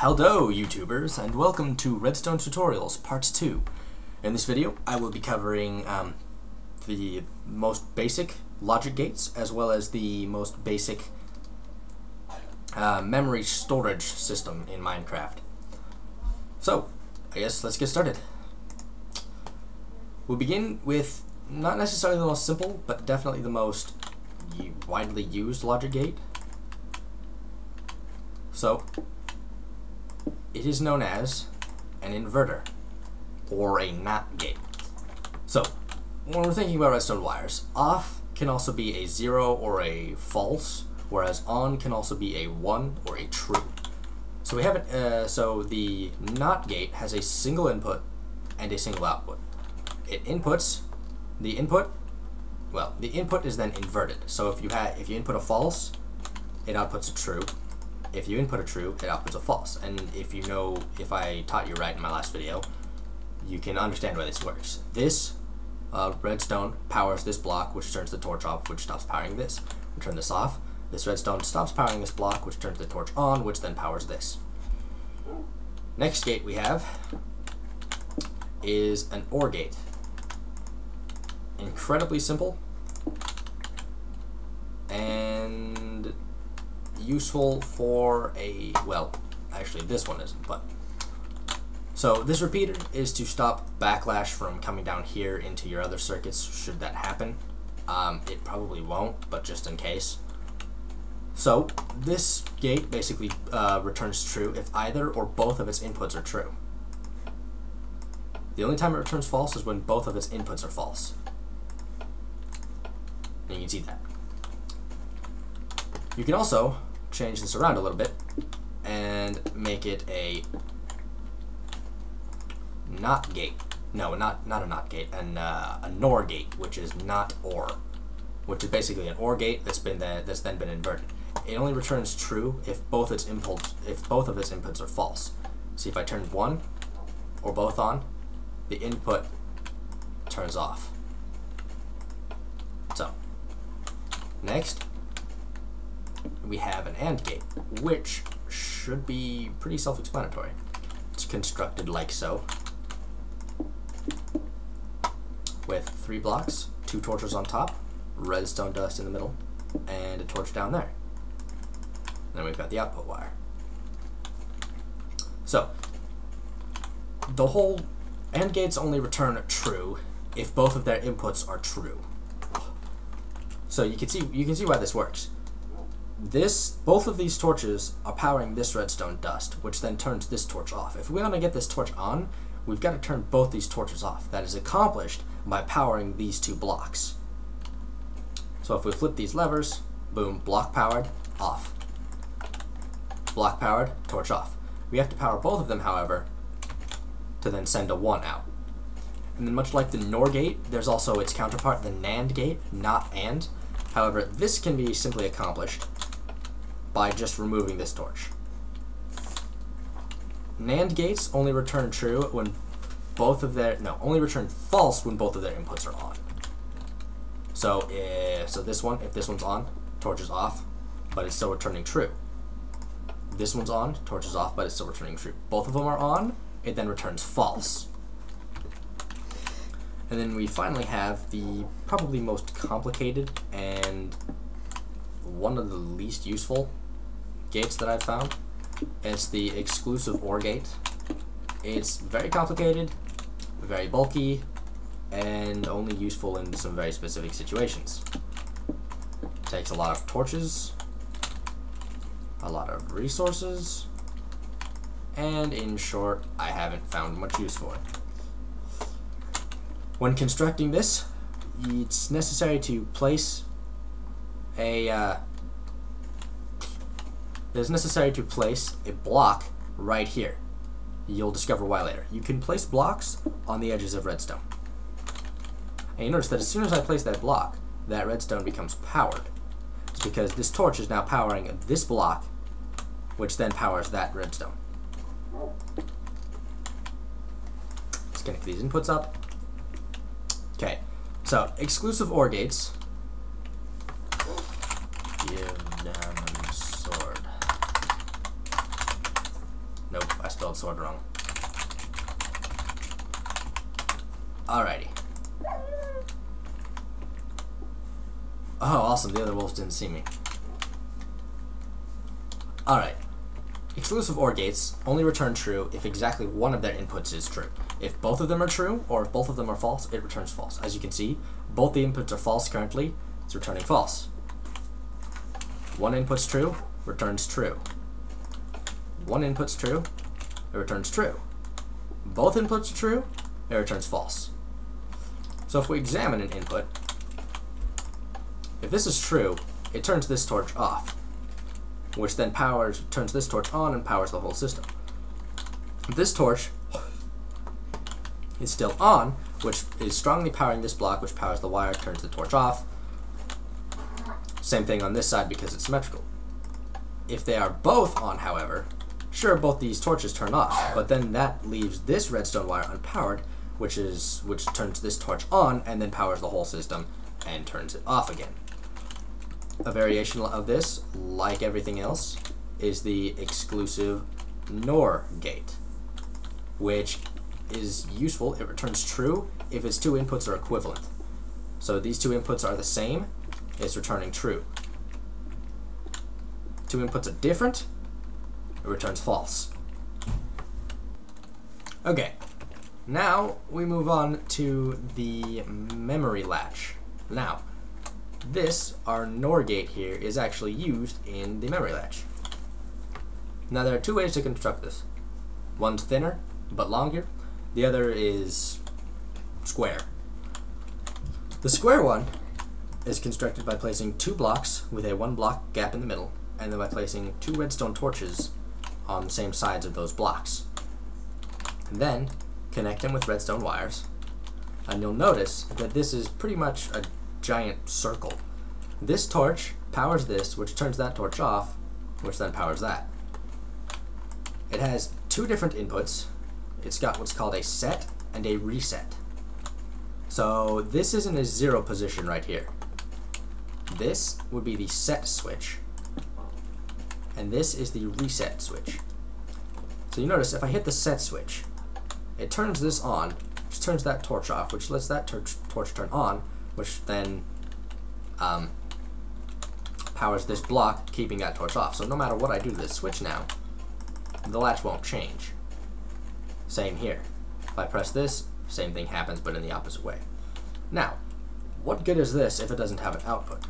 Hello YouTubers, and welcome to Redstone Tutorials Part 2. In this video I will be covering the most basic logic gates as well as the most basic memory storage system in Minecraft. So, I guess let's get started. We'll begin with not necessarily the most simple, but definitely the most widely used logic gate. So, it is known as an inverter, or a NOT gate. So, when we're thinking about redstone wires, off can also be a 0 or a false, whereas on can also be a 1 or a true. So we have it. So the NOT gate has a single input and a single output. It inputs the input. Well, the input is then inverted. So if you input a false, it outputs a true. If you input a true, it outputs a false. And if I taught you right in my last video, you can understand why this works. This redstone powers this block, which turns the torch off, which stops powering this. We turn this off. This redstone stops powering this block, which turns the torch on, which then powers this. Next gate we have is an OR gate. Incredibly simple and useful for actually this one isn't, but so this repeater is to stop backlash from coming down here into your other circuits should that happen. It probably won't, but just in case. So this gate basically returns true if either or both of its inputs are true. The only time it returns false is when both of its inputs are false. And you can see that. You can also change this around a little bit and make it a NOT gate. No, not a NOT gate, a NOR gate, which is not OR, which is basically an OR gate that's then been inverted. It only returns true if both of its inputs are false. See, if I turn one or both on, the input turns off. So, next we have an AND gate, which should be pretty self-explanatory. It's constructed like so, with 3 blocks, 2 torches on top, redstone dust in the middle, and a torch down there. Then we've got the output wire. So, the whole AND gates only return true if both of their inputs are true. So you can see why this works. Both of these torches are powering this redstone dust, which then turns this torch off. If we want to get this torch on, we've got to turn both these torches off. That is accomplished by powering these 2 blocks. So if we flip these levers, boom, block powered, off. Block powered, torch off. We have to power both of them, however, to then send a 1 out. And then much like the NOR gate, there's also its counterpart, the NAND gate, not AND. However, this can be simply accomplished by just removing this torch. NAND gates only return true when only return false when both of their inputs are on. So if this one's on, torch is off, but it's still returning true. This one's on, torch is off, but it's still returning true. Both of them are on, it then returns false. And then we finally have the probably most complicated and one of the least useful gates that I've found. It's the exclusive OR gate. It's very complicated, very bulky, and only useful in some very specific situations. It takes a lot of torches, a lot of resources, and in short, I haven't found much use for it. When constructing this, it's necessary to place a block right here. You'll discover why later. You can place blocks on the edges of redstone. And you notice that as soon as I place that block, that redstone becomes powered. It's because this torch is now powering this block, which then powers that redstone. Let's connect these inputs up. Okay, so exclusive OR gates. Give them sword. spelled sword wrong. Alrighty. Oh, awesome. The other wolves didn't see me. Alright. Exclusive OR gates only return true if exactly one of their inputs is true. If both of them are true, or if both of them are false, it returns false. As you can see, both the inputs are false currently. It's returning false. One input's true, returns true. One input's true, it returns true. Both inputs are true, it returns false. So if we examine an input, if this is true, it turns this torch off, which then turns this torch on and powers the whole system. This torch is still on, which is strongly powering this block, which powers the wire, turns the torch off. Same thing on this side because it's symmetrical. If they are both on, however, sure, both these torches turn off, but then that leaves this redstone wire unpowered, which turns this torch on and then powers the whole system and turns it off again. A variation of this, like everything else, is the exclusive NOR gate, which is useful. It returns true if its two inputs are equivalent. So these two inputs are the same, it's returning true. Two inputs are different, it returns false. Okay, now we move on to the memory latch. Now, this, our NOR gate here, is actually used in the memory latch. Now there are two ways to construct this. One's thinner, but longer. The other is square. The square one is constructed by placing two blocks with a one block gap in the middle, and then by placing two redstone torches on the same sides of those blocks. And then connect them with redstone wires, and you'll notice that this is pretty much a giant circle. This torch powers this, which turns that torch off, which then powers that. It has two different inputs. It's got what's called a set and a reset. So this is in a 0 position right here. This would be the set switch, and this is the reset switch. So you notice if I hit the set switch, it turns this on, which turns that torch off, which lets that torch turn on, which then powers this block, keeping that torch off. So no matter what I do to this switch now, the latch won't change. Same here. If I press this, same thing happens, but in the opposite way. Now, what good is this if it doesn't have an output?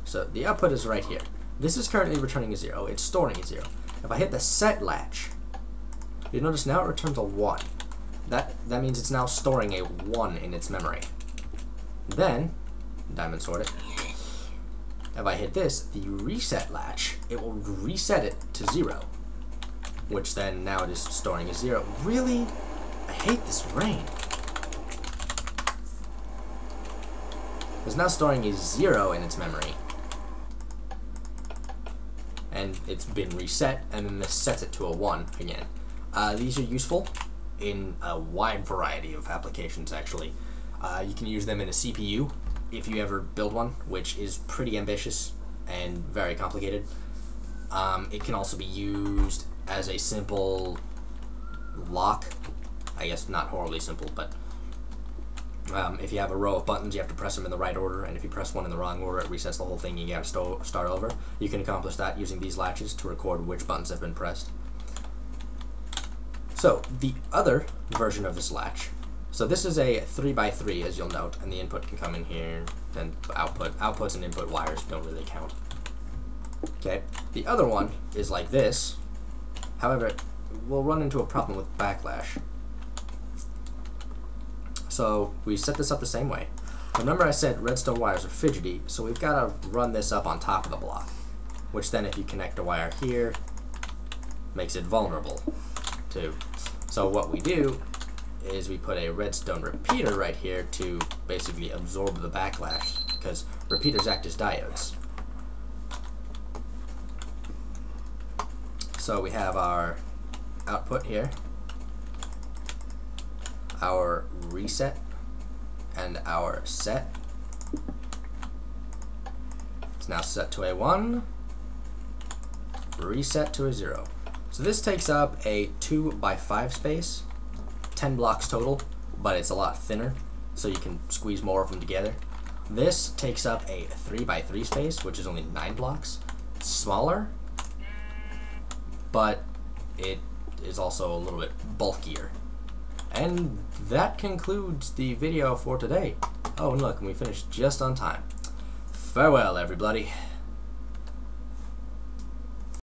So the output is right here. This is currently returning a 0. It's storing a 0. If I hit the set latch, you notice now it returns a 1. That means it's now storing a 1 in its memory. Then, diamond sword it. If I hit this, the reset latch, it will reset it to 0, which then now it is storing a 0. Really? I hate this rain. It's now storing a 0 in its memory, and it's been reset, and then this sets it to a 1 again. These are useful in a wide variety of applications, actually. You can use them in a CPU if you ever build one, which is pretty ambitious and very complicated. It can also be used as a simple lock. I guess not horribly simple, but if you have a row of buttons, you have to press them in the right order, and if you press one in the wrong order, it resets the whole thing and you gotta start over. You can accomplish that using these latches to record which buttons have been pressed. So, the other version of this latch, so this is a 3x3, as you'll note, and the input can come in here, and outputs and input wires don't really count. Okay, the other one is like this. However, we'll run into a problem with backlash. So we set this up the same way. Remember I said redstone wires are fidgety, so we've got to run this up on top of the block, which then if you connect a wire here, makes it vulnerable too. So what we do is we put a redstone repeater right here to basically absorb the backlash, because repeaters act as diodes. So we have our output here, our reset, and our set. It's now set to a 1, reset to a 0. So this takes up a 2 by 5 space, 10 blocks total, but it's a lot thinner, so you can squeeze more of them together. This takes up a 3 by 3 space, which is only 9 blocks. It's smaller, but it is also a little bit bulkier. And that concludes the video for today. Oh, and look, we finished just on time. Farewell, everybody.